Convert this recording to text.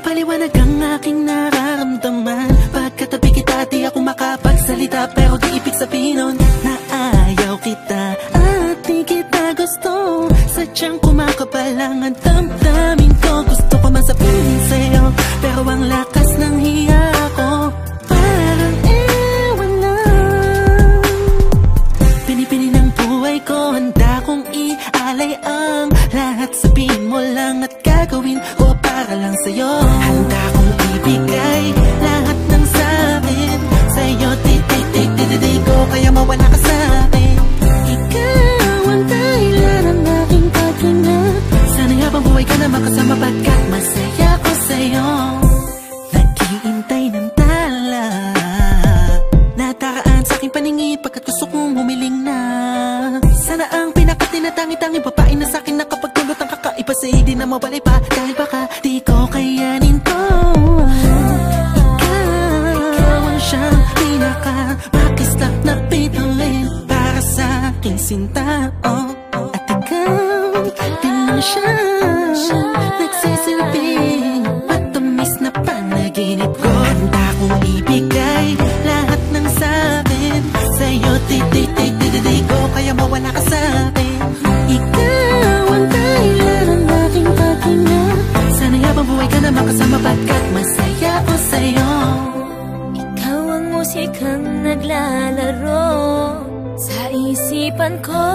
Mapaliwanag ang aking nararamdaman. Pagkatabi kita di ako makapagsalita, pero di ibig sabihin nun na ayaw kita at di kita gusto. Sadyang kumakapal lang ang damdamin ko. Gusto ko man sabihin sa'yo, pero ang lakas ng hiya ko parang ewan lang. Pinipili ng buhay ko, handa kong ialay ang lahat. Sabihin mo lang at gagawin ko para lang sa'yo. Handa kong ibigay lahat ng sa'kin sa'yo. Di ko kaya mawala ka sa'kin. Ikaw ang dahilan ng aking paghinga. Sana'y habang buhay ka na makasama, pagkat masaya ko sa'yo. Naghihintay ng tala, nataraan sa'king paningin, pagkat gusto kong humiling na. Sana ang pinakatinatanging babae na sa'kin na kapag tulot ang kakaiba sa'yo di na mawalay pa. Dahil baka di ko kayanin to. Ikaw ang siyang pinakamakislap na pituin para sa'king sinta. At ikaw din lang siya nagsisilbing matamis na panaginip ko. Handa kong ibigay lahat ng sa'kin sa'yo. Di ko kaya mawala ka sa'kin. Ikaw ang dahilan ng aking paghinga. Sana'y habang buhay ka na makasama, pagkat masaya ko sa'yo. Ikaw ang musikang naglalaro sa isipan ko.